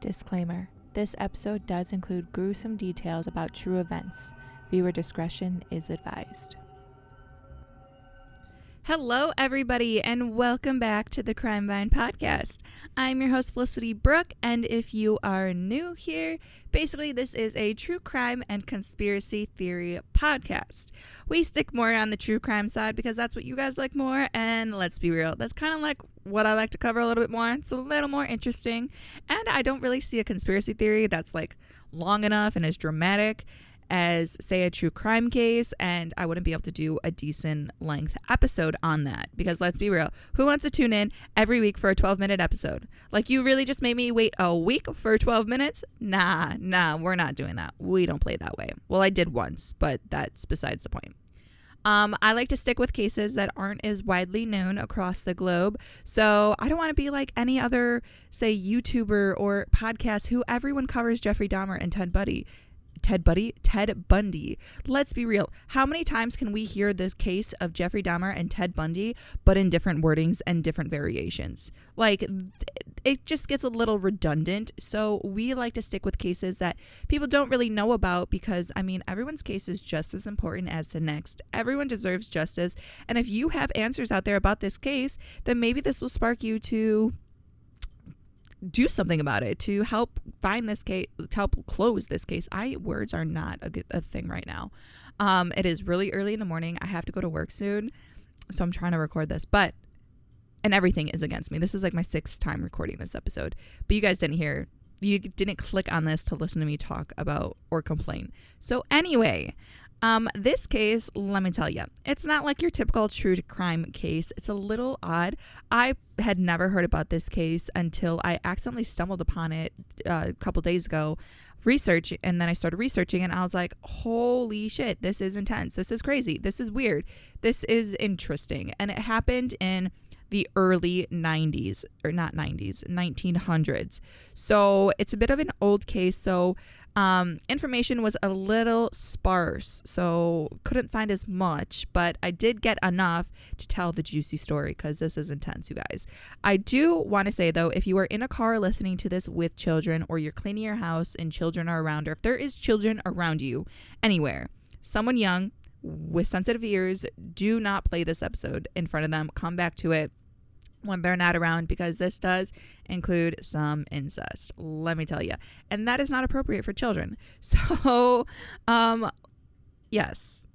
Disclaimer: this episode does include gruesome details about true events. Viewer discretion is advised. Hello, everybody, and welcome back to the Crime Vine podcast. I'm your host, Felicity Brooke, and if you are new here, basically this is a true crime and conspiracy theory podcast. We stick more on the true crime side because that's what you guys like more, and let's be real, that's kind of like what I like to cover a little bit more. It's a little more interesting, and I don't really see a conspiracy theory that's like long enough and as dramatic as, say, a true crime case, and I wouldn't be able to do a decent length episode on that because let's be real, who wants to tune in every week for a 12-minute episode? Like, you really just made me wait a week for 12 minutes? Nah, we're not doing that. We don't play that way. Well, I did once, but that's besides the point. I like to stick with cases that aren't as widely known across the globe. So I don't want to be like any other, say, YouTuber or podcast who everyone covers Jeffrey Dahmer and Ted Bundy. Let's be real. How many times can we hear this case of Jeffrey Dahmer and Ted Bundy, but in different wordings and different variations? Like, it just gets a little redundant. So we like to stick with cases that people don't really know about because, I mean, everyone's case is just as important as the next. Everyone deserves justice. And if you have answers out there about this case, then maybe this will spark you to do something about it, to help find this case, to help close this case. Words are not a thing right now. It is really early in the morning. I have to go to work soon, so I'm trying to record this, and everything is against me. This is like my 6th time recording this episode, but you guys you didn't click on this to listen to me talk about or complain. So anyway, this case, let me tell you, it's not like your typical true crime case. It's a little odd. I had never heard about this case until I accidentally stumbled upon it a couple days ago, and then I started researching, and I was like, holy shit, this is intense. This is crazy. This is weird. This is interesting. And it happened in the early 1900s. So it's a bit of an old case. So information was a little sparse, so couldn't find as much, but I did get enough to tell the juicy story because this is intense, you guys. I do want to say, though, if you are in a car listening to this with children, or you're cleaning your house and children are around, or if there is children around you anywhere, someone young with sensitive ears, do not play this episode in front of them. Come back to it when they're not around, because this does include some incest, let me tell you, and that is not appropriate for children. So yes,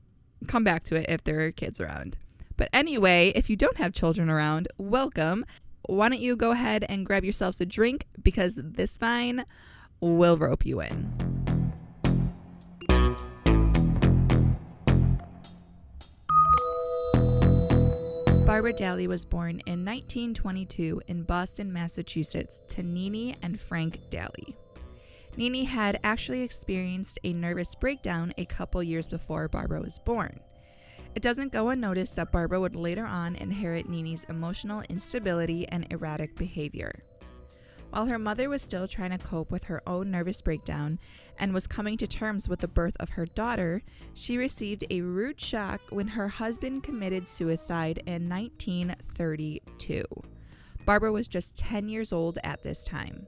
come back to it if there are kids around. But anyway, if you don't have children around, welcome. Why don't you go ahead and grab yourselves a drink, because this vine will rope you in. Barbara Daly was born in 1922 in Boston, Massachusetts, to Nini and Frank Daly. Nini had actually experienced a nervous breakdown a couple years before Barbara was born. It doesn't go unnoticed that Barbara would later on inherit Nini's emotional instability and erratic behavior. While her mother was still trying to cope with her own nervous breakdown and was coming to terms with the birth of her daughter, she received a rude shock when her husband committed suicide in 1932. Barbara was just 10 years old at this time.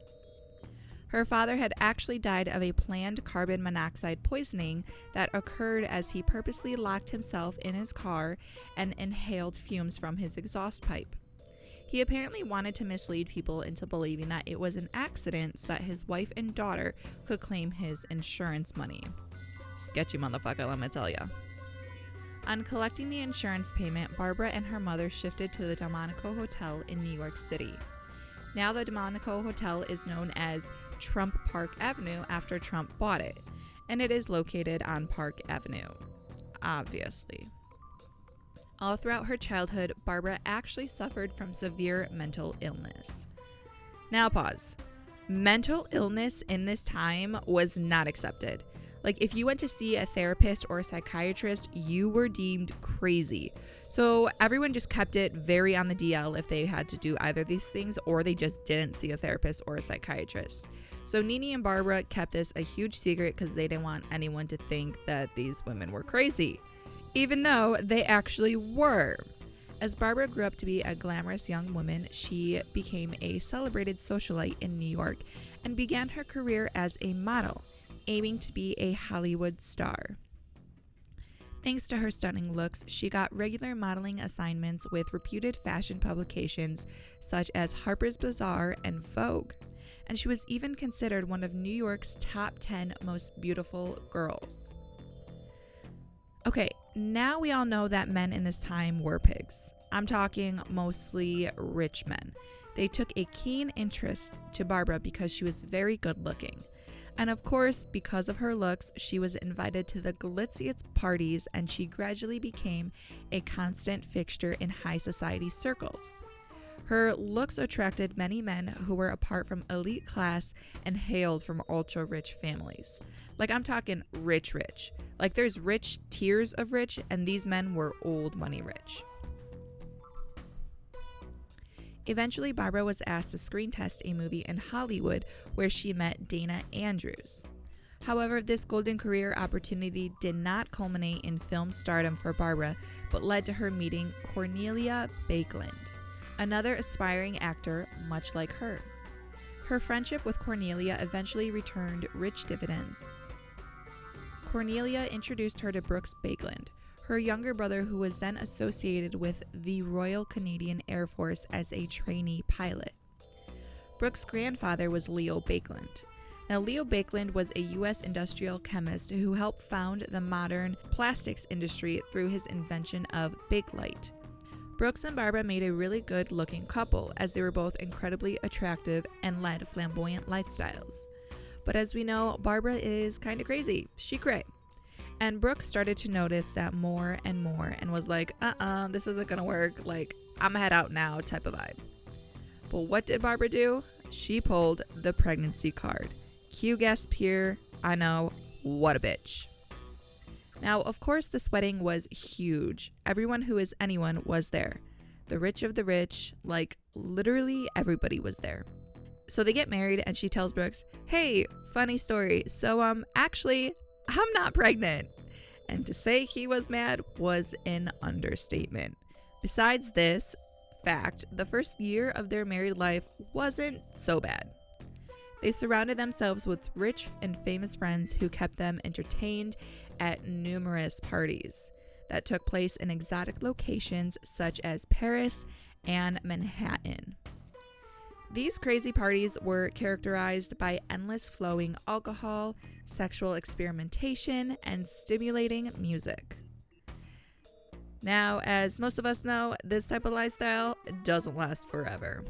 Her father had actually died of a planned carbon monoxide poisoning that occurred as he purposely locked himself in his car and inhaled fumes from his exhaust pipe. He apparently wanted to mislead people into believing that it was an accident so that his wife and daughter could claim his insurance money. Sketchy motherfucker, let me tell ya. On collecting the insurance payment, Barbara and her mother shifted to the Delmonico Hotel in New York City. Now the Delmonico Hotel is known as Trump Park Avenue after Trump bought it, and it is located on Park Avenue, obviously. All throughout her childhood, Barbara actually suffered from severe mental illness. Now pause. Mental illness in this time was not accepted. Like, if you went to see a therapist or a psychiatrist, you were deemed crazy. So everyone just kept it very on the DL if they had to do either of these things, or they just didn't see a therapist or a psychiatrist. So Nini and Barbara kept this a huge secret because they didn't want anyone to think that these women were crazy, even though they actually were. As Barbara grew up to be a glamorous young woman, she became a celebrated socialite in New York and began her career as a model, aiming to be a Hollywood star. Thanks to her stunning looks, she got regular modeling assignments with reputed fashion publications such as Harper's Bazaar and Vogue, and she was even considered one of New York's top 10 most beautiful girls. Okay, now we all know that men in this time were pigs. I'm talking mostly rich men. They took a keen interest to Barbara because she was very good looking. And of course, because of her looks, she was invited to the glitziest parties and she gradually became a constant fixture in high society circles. Her looks attracted many men who were apart from elite class and hailed from ultra-rich families. Like, I'm talking rich. Like, there's rich tiers of rich, and these men were old money rich. Eventually, Barbara was asked to screen test a movie in Hollywood where she met Dana Andrews. However, this golden career opportunity did not culminate in film stardom for Barbara, but led to her meeting Cornelia Baekeland, another aspiring actor much like her. Her friendship with Cornelia eventually returned rich dividends. Cornelia introduced her to Brooks Baekeland, her younger brother, who was then associated with the Royal Canadian Air Force as a trainee pilot. Brooks' grandfather was Leo Baekeland. Now, Leo Baekeland was a U.S. industrial chemist who helped found the modern plastics industry through his invention of Bakelite. Brooks and Barbara made a really good-looking couple, as they were both incredibly attractive and led flamboyant lifestyles. But as we know, Barbara is kind of crazy. She cray. And Brooks started to notice that more and more and was like, this isn't gonna work. Like, I'm gonna head out now type of vibe. But what did Barbara do? She pulled the pregnancy card. Cue gasp here. I know, what a bitch. Now, of course, this wedding was huge. Everyone who is anyone was there. The rich of the rich, like literally everybody was there. So they get married and she tells Brooks, hey, funny story. So, actually, I'm not pregnant. And to say he was mad was an understatement. Besides this fact, the first year of their married life wasn't so bad. They surrounded themselves with rich and famous friends who kept them entertained at numerous parties that took place in exotic locations such as Paris and Manhattan. These crazy parties were characterized by endless flowing alcohol, sexual experimentation, and stimulating music. Now, as most of us know, this type of lifestyle doesn't last forever.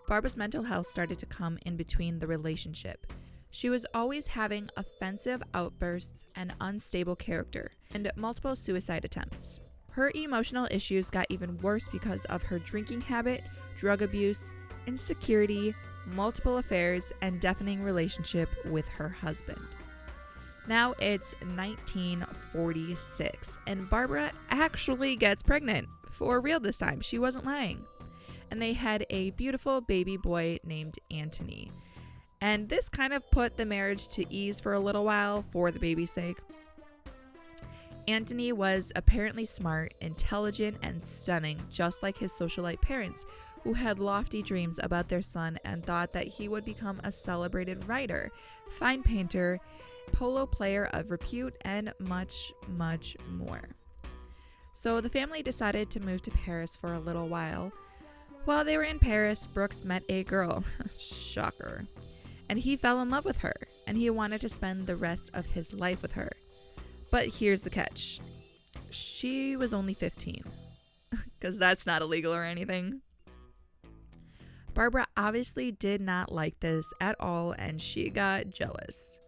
Barbara's mental health started to come in between the relationship. She was always having offensive outbursts and unstable character, and multiple suicide attempts. Her emotional issues got even worse because of her drinking habit, drug abuse, insecurity, multiple affairs, and deafening relationship with her husband. Now it's 1946, and Barbara actually gets pregnant. For real this time, she wasn't lying. And they had a beautiful baby boy named Anthony. And this kind of put the marriage to ease for a little while for the baby's sake. Anthony was apparently smart, intelligent, and stunning, just like his socialite parents, who had lofty dreams about their son and thought that he would become a celebrated writer, fine painter, polo player of repute, and much, much more. So the family decided to move to Paris for a little while. While they were in Paris, Brooks met a girl. Shocker. And he fell in love with her, and he wanted to spend the rest of his life with her. But here's the catch. She was only 15, because that's not illegal or anything. Barbara obviously did not like this at all, and she got jealous.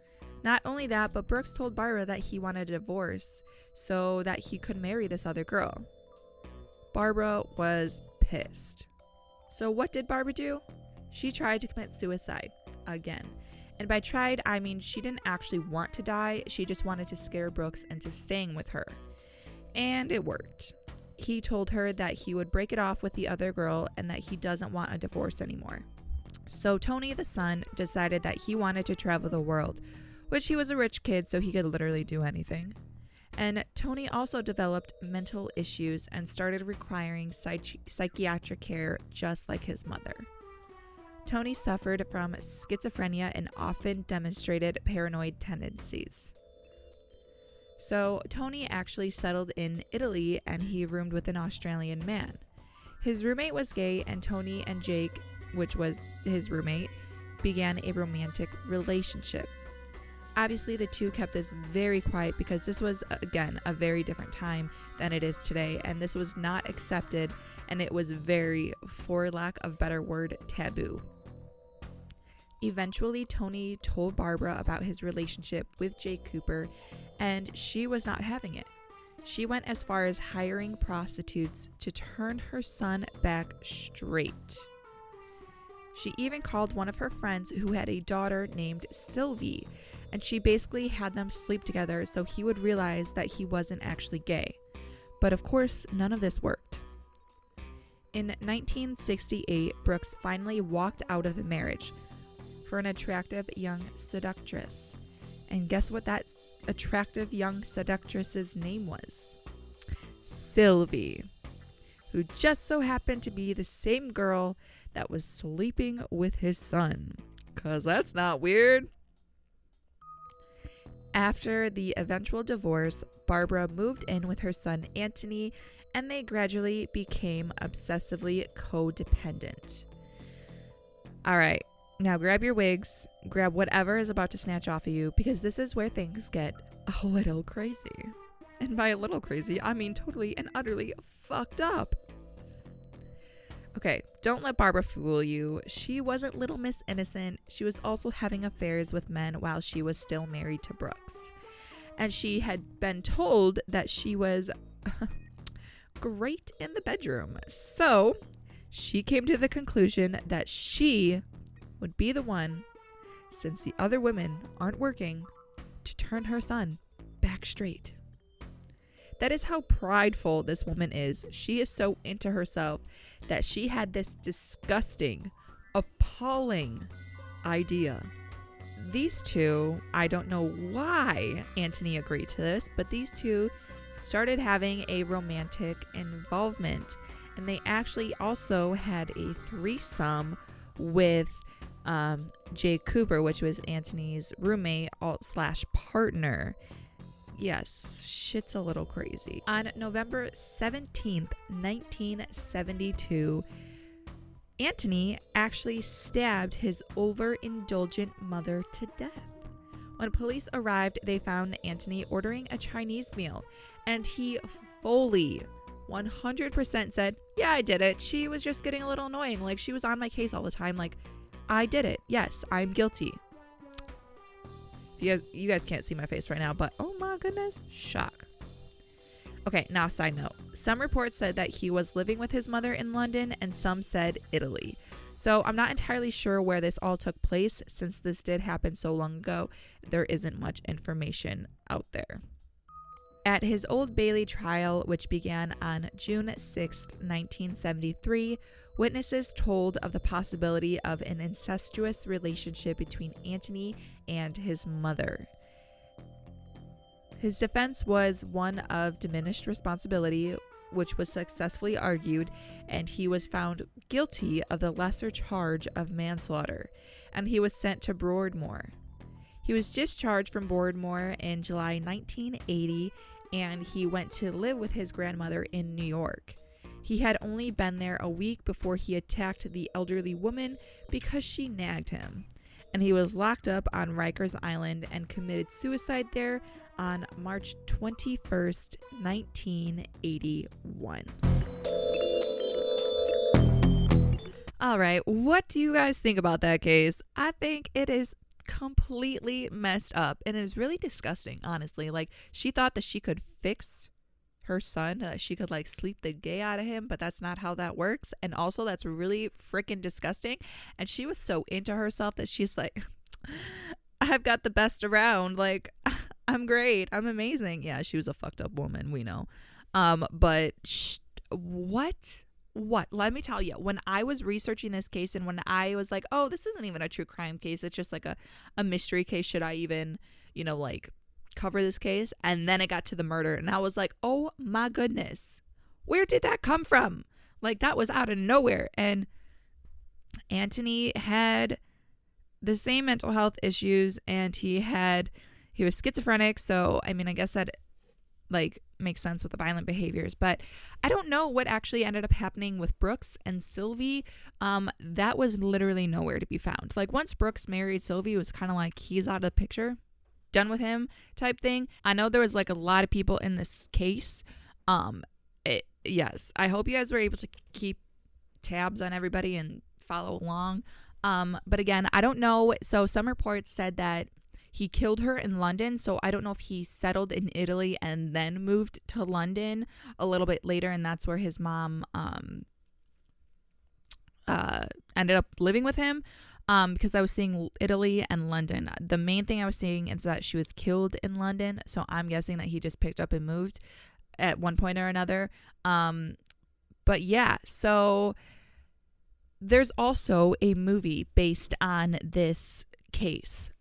Not only that, but Brooks told Barbara that he wanted a divorce so that he could marry this other girl. Barbara was pissed. So what did Barbara do? She tried to commit suicide again. And by tried, I mean she didn't actually want to die. She just wanted to scare Brooks into staying with her. And it worked. He told her that he would break it off with the other girl and that he doesn't want a divorce anymore. So Toni, the son, decided that he wanted to travel the world, which he was a rich kid, so he could literally do anything. And Toni also developed mental issues and started requiring psychiatric care just like his mother. Toni suffered from schizophrenia and often demonstrated paranoid tendencies. So Toni actually settled in Italy and he roomed with an Australian man. His roommate was gay, and Toni and Jake, which was his roommate, began a romantic relationship. Obviously, the two kept this very quiet because this was, again, a very different time than it is today, and this was not accepted, and it was very, for lack of better word, taboo. Eventually, Toni told Barbara about his relationship with Jake Cooper, and she was not having it. She went as far as hiring prostitutes to turn her son back straight. She even called one of her friends who had a daughter named Sylvie, and she basically had them sleep together so he would realize that he wasn't actually gay. But of course, none of this worked. In 1968, Brooks finally walked out of the marriage for an attractive young seductress. And guess what that attractive young seductress's name was? Sylvie, who just so happened to be the same girl that was sleeping with his son. 'Cause that's not weird. After the eventual divorce, Barbara moved in with her son Anthony, and they gradually became obsessively codependent. All right, now grab your wigs, grab whatever is about to snatch off of you, because this is where things get a little crazy. And by a little crazy, I mean totally and utterly fucked up. Okay, don't let Barbara fool you. She wasn't Little Miss Innocent. She was also having affairs with men while she was still married to Brooks. And she had been told that she was great in the bedroom. So she came to the conclusion that she would be the one, since the other women aren't working, to turn her son back straight. That is how prideful this woman is. She is so into herself that she had this disgusting, appalling idea. These two, I don't know why Anthony agreed to this, but these two started having a romantic involvement. And they actually also had a threesome with Jake Cooper, which was Anthony's roommate / partner. Yes, shit's a little crazy. On November 17th, 1972, Anthony actually stabbed his overindulgent mother to death. When police arrived, they found Anthony ordering a Chinese meal, and he fully 100% said, "Yeah, I did it. She was just getting a little annoying. Like, she was on my case all the time. Like, I did it. Yes, I'm guilty." You guys can't see my face right now, but oh my goodness, shock. Okay, now side note. Some reports said that he was living with his mother in London, and some said Italy. So I'm not entirely sure where this all took place. Since this did happen so long ago, there isn't much information out there. At his Old Bailey trial, which began on June 6, 1973, witnesses told of the possibility of an incestuous relationship between Anthony and his mother. His defense was one of diminished responsibility, which was successfully argued, and he was found guilty of the lesser charge of manslaughter, and he was sent to Broadmoor. He was discharged from Broadmoor in July 1980, and he went to live with his grandmother in New York. He had only been there a week before he attacked the elderly woman because she nagged him, and he was locked up on Rikers Island and committed suicide there on March 21st, 1981. All right, what do you guys think about that case? I think it is completely messed up, and it is really disgusting, honestly. Like, she thought that she could fix her son, that she could like sleep the gay out of him, but that's not how that works. And also, that's really freaking disgusting. And she was so into herself that she's like, I've got the best around, like, I'm great, I'm amazing. Yeah, she was a fucked up woman, we know. But what let me tell you, when I was researching this case, and when I was like, oh, this isn't even a true crime case, it's just like a mystery case, should I even, like, cover this case, and then it got to the murder, and I was like, oh my goodness, where did that come from? Like, that was out of nowhere. And Anthony had the same mental health issues, and he was schizophrenic, so I mean, I guess that like makes sense with the violent behaviors, but I don't know what actually ended up happening with Brooks and Sylvie. That was literally nowhere to be found. Like, once Brooks married Sylvie, it was kind of like, he's out of the picture, done with him type thing. I know there was like a lot of people in this case. Yes, I hope you guys were able to keep tabs on everybody and follow along. But again, I don't know. So some reports said that he killed her in London, so I don't know if he settled in Italy and then moved to London a little bit later, and that's where his mom ended up living with him, because I was seeing Italy and London. The main thing I was seeing is that she was killed in London, so I'm guessing that he just picked up and moved at one point or another. But yeah, so there's also a movie based on this case.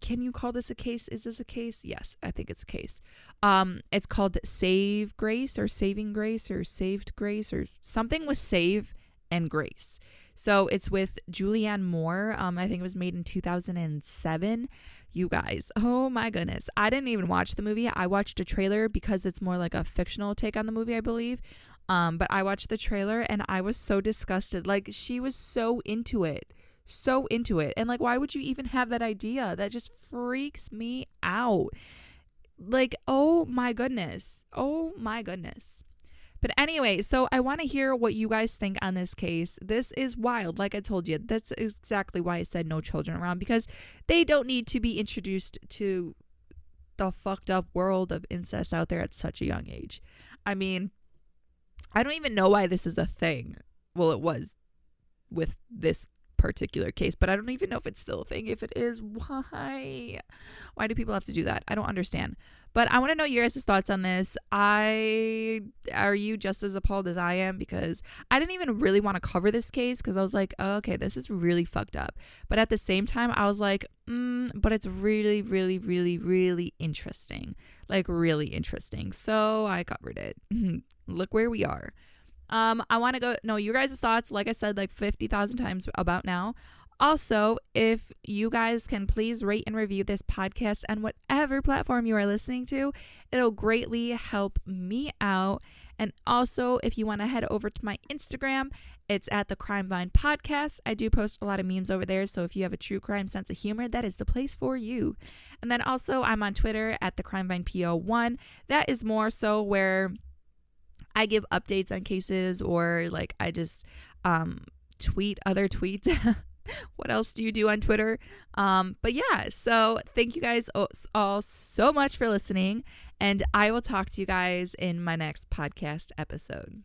Can you call this a case? Is this a case? Yes, I think it's a case. It's called Save Grace or Saving Grace or Saved Grace or something with Save and Grace. So it's with Julianne Moore. I think it was made in 2007. You guys, oh my goodness. I didn't even watch the movie. I watched a trailer because it's more like a fictional take on the movie, I believe. But I watched the trailer and I was so disgusted. Like, she was so into it. And like, why would you even have that idea? That just freaks me out. Like, oh my goodness. But anyway, so I want to hear what you guys think on this case. This is wild. Like I told you, that's exactly why I said no children around, because they don't need to be introduced to the fucked up world of incest out there at such a young age. I mean, I don't even know why this is a thing. Well, it was with this particular case, but I don't even know if it's still a thing. If it is, why do people have to do that? I don't understand. But I want to know your guys' thoughts on this. Are you just as appalled as I am? Because I didn't even really want to cover this case, because I was like, oh, okay, this is really fucked up. But at the same time, I was like, but it's really, really, really, really interesting. Like, really interesting. So I covered it. Look where we are. I want to know your guys' thoughts, like I said, like 50,000 times about now. Also, if you guys can please rate and review this podcast on whatever platform you are listening to, it'll greatly help me out. And also, if you want to head over to my Instagram, it's at the Crime Vine Podcast. I do post a lot of memes over there, so if you have a true crime sense of humor, that is the place for you. And then also, I'm on Twitter at the Crime Vine PO1. That is more so where I give updates on cases, or like I just tweet other tweets. What else do you do on Twitter? But yeah, so thank you guys all so much for listening, and I will talk to you guys in my next podcast episode.